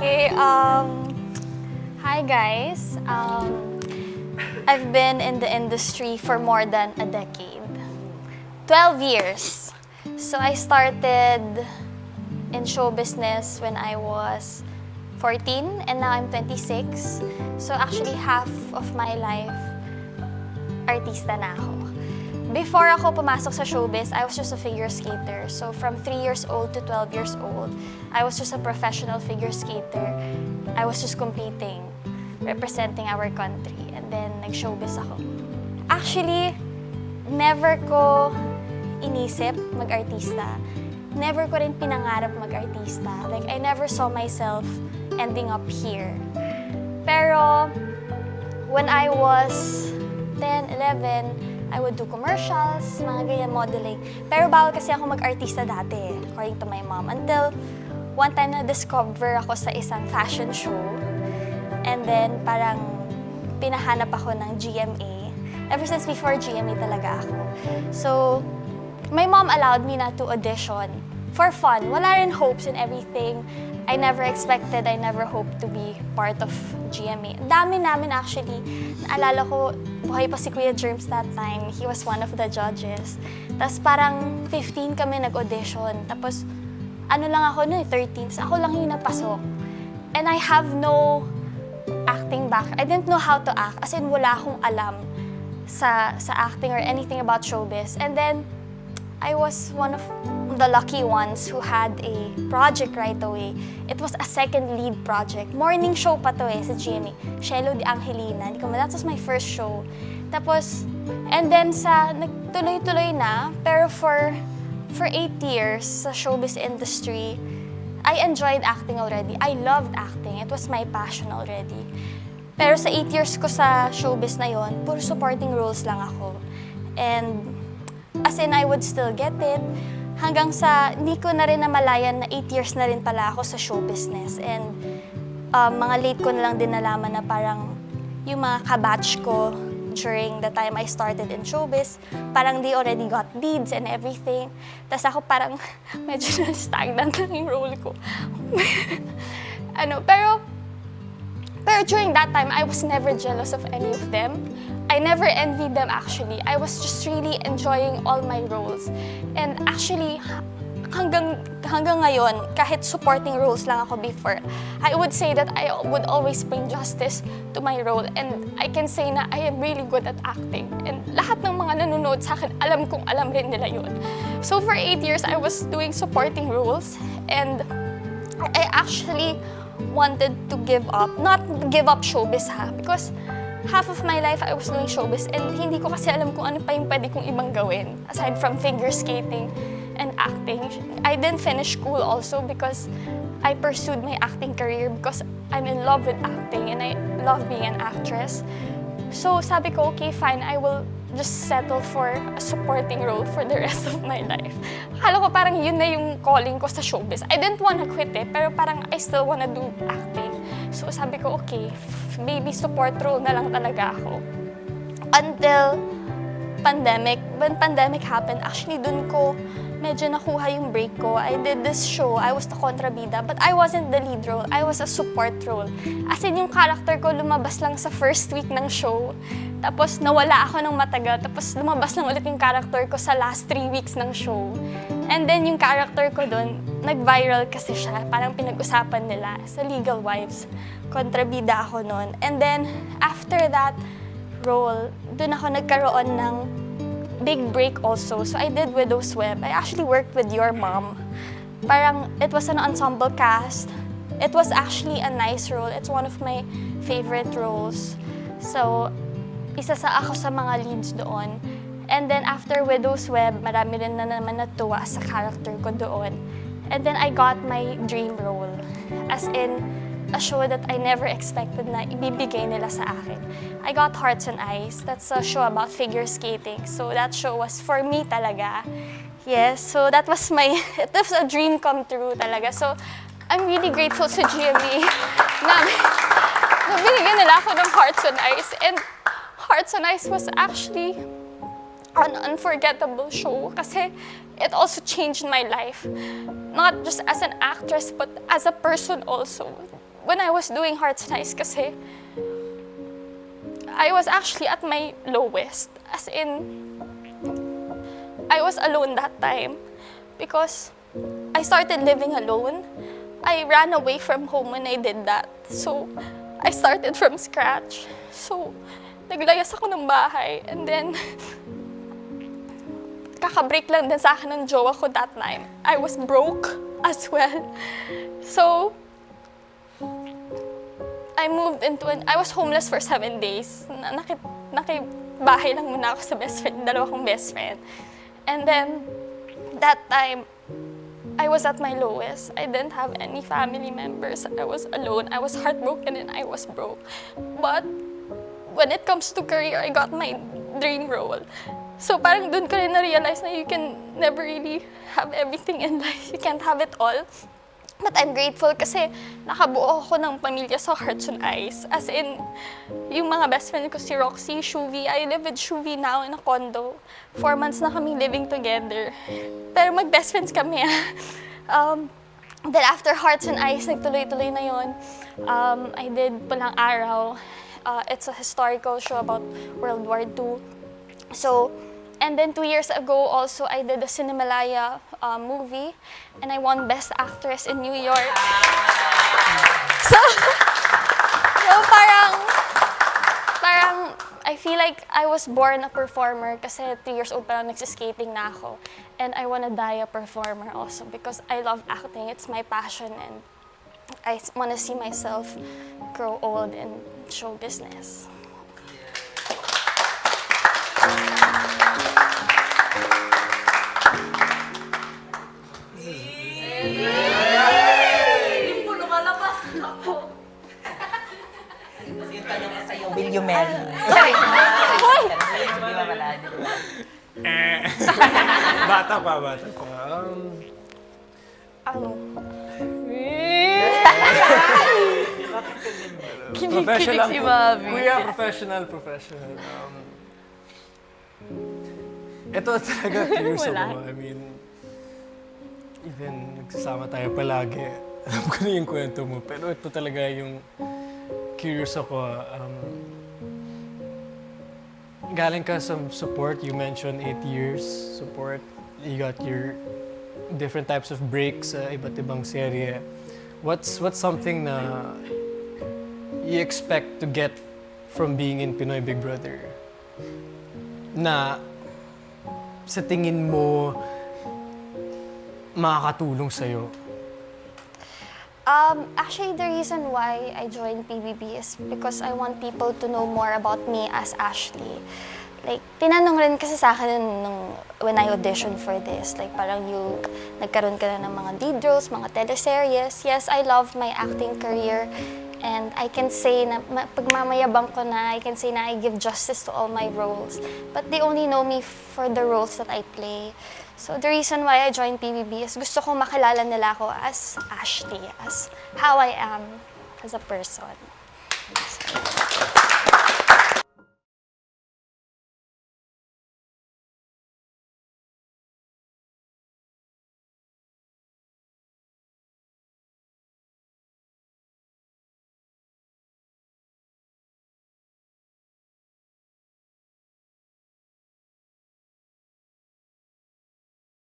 Okay, hi guys. I've been in the industry for more than a decade. 12 years. So I started in show business when I was 14 and now I'm 26. So actually half of my life, artista na ako. Before ako pumasok sa showbiz, I was just a figure skater. So from 3 years old to 12 years old, I was just a professional figure skater. I was just competing, representing our country. And then nag-showbiz ako. Actually, never ko inisip mag-artista. Never ko rin pinangarap mag-artista. Like, I never saw myself ending up here. Pero, when I was 10, 11, I would do commercials, mga ganyan, modeling. Pero bawal kasi ako mag-artista dati, according to my mom. Until one time na-discover ako sa isang fashion show. And then parang pinahanap ako ng GMA. Ever since before GMA talaga ako. So, my mom allowed me na to audition for fun. Wala rin hopes and everything. I never expected, I never hoped to be part of GMA. Dami namin actually. Naalala ko, buhay pa si Kuya Germs that time. He was one of the judges. Tapos parang 15 kami nag-audition. Tapos ano lang ako noon, 13. So ako lang yung napasok. And I have no acting back. I didn't know how to act. As in, wala akong alam sa acting or anything about showbiz. And then, I was one of the lucky ones who had a project right away. It was a second lead project. Morning show pa to sa GMA. Shelo de Angelina. That was my first show. Tapos, and then nagtuloy-tuloy na, pero for 8 years sa showbiz industry, I enjoyed acting already. I loved acting. It was my passion already. Pero sa 8 years ko sa showbiz na yon, puro supporting roles lang ako. And as in, I would still get it. Hanggang sa, hindi ko na rin namalayan na 8 years na rin pala ako sa show business. And mga late ko na lang din nalaman na parang yung mga kabatch ko during the time I started in showbiz, parang they already got leads and everything. Tapos ako parang medyo stagnant lang yung role ko. Pero during that time, I was never jealous of any of them. I never envied them actually. I was just really enjoying all my roles. And actually, hanggang ngayon, kahit supporting roles lang ako before, I would say that I would always bring justice to my role. And I can say na I am really good at acting. And lahat ng mga nanonood sa akin, alam kong alam rin nila yun. So for 8 years, I was doing supporting roles. And I actually wanted to give up. Not give up showbiz because half of my life I was doing showbiz and hindi ko kasi alam kung ano pa yung pwede kong ibang gawin aside from figure skating and acting. I didn't finish school also because I pursued my acting career because I'm in love with acting and I love being an actress. So sabi ko, okay, fine, I will just settle for a supporting role for the rest of my life. Akala ko parang yun na yung calling ko sa showbiz. I didn't wanna quit pero parang I still wanna do acting. So sabi ko, okay, maybe support role na lang talaga ako. Until pandemic. When pandemic happened, actually dun ko medyo nakuha yung break ko. I did this show, I was the kontrabida, but I wasn't the lead role, I was a support role. As in, yung character ko lumabas lang sa first week ng show, tapos nawala ako ng matagal, tapos lumabas lang ulit yung character ko sa last 3 weeks ng show. And then yung character ko dun, nag-viral kasi siya, parang pinag-usapan nila sa Legal Wives. Kontrabida ako nun. And then, after that role, dun ako nagkaroon ng big break also. So I did Widow's Web. I actually worked with your mom. Parang it was an ensemble cast. It was actually a nice role. It's one of my favorite roles. So isa ako sa mga leads doon. And then after Widow's Web, marami rin na naman natuwa sa character ko doon. And then I got my dream role. As in, a show that I never expected na ibibigay nila sa akin. I got Hearts and Eyes. That's a show about figure skating. So that show was for me talaga. Yes, so that was it was a dream come true talaga. So I'm really grateful sa GMA na binigyan nila ako ng Hearts and Eyes. And Hearts and Eyes was actually an unforgettable show kasi it also changed my life. Not just as an actress, but as a person also. when I was doing Hearts Nice kasi, I was actually at my lowest. As in, I was alone that time because I started living alone. I ran away from home when I did that. So, I started from scratch. So, naglayas ako ng bahay. And then, kakabreak lang din sa akin ng jowa ko that time. I was broke as well. So, I moved into I was homeless for 7 days. Nakibahay lang muna ako sa best friend, dalawa kong best friend. And then, that time, I was at my lowest. I didn't have any family members. I was alone. I was heartbroken and I was broke. But, when it comes to career, I got my dream role. So parang dun ko rin na-realize na you can never really have everything in life. You can't have it all. But I'm grateful kasi nakabuo ako ng pamilya sa Hearts and Eyes. As in, yung mga best friend ko si Roxy, Shuvi. I live with Shuvi now in a condo. 4 months na kaming living together. Pero mag-best friends kami. Then after Hearts and Eyes, nagtuloy-tuloy na yun. I did Palang Araw. It's a historical show about World War II. So, and then 2 years ago also, I did a Cinemalaya movie, and I won Best Actress in New York. So parang, I feel like I was born a performer kasi 3 years old pa lang nagsiskating na ako. And I wanna die a performer also because I love acting. It's my passion, and I wanna see myself grow old in show business. Hindi po lumalabas ako. Yung tanong ko sa'yo, will you marry me? Hindi ba malado? Bata pa. Kinig si Mami. Kuya, professional. Ito talaga curious ako. I mean, even nagsasama tayo palagi. Alam ko na yung kwento mo. Pero ito talaga yung curious ako. Galing ka sa support. You mentioned 8 years support. You got your different types of breaks sa iba't ibang serye. What's something na you expect to get from being in Pinoy Big Brother? Na sa tingin mo makakatulong sa'yo? Actually, the reason why I joined PBB is because I want people to know more about me as Ashley. Like, tinanong rin kasi sa akin when I auditioned for this. Like, parang nagkaroon ka na ng mga lead roles, mga teleseries. Yes, I love my acting career. And I can say na, pagmamayabang ko na, I can say na I give justice to all my roles. But they only know me for the roles that I play. So the reason why I joined PBB is gusto ko makilala nila ako as Ashley, as how I am as a person. So,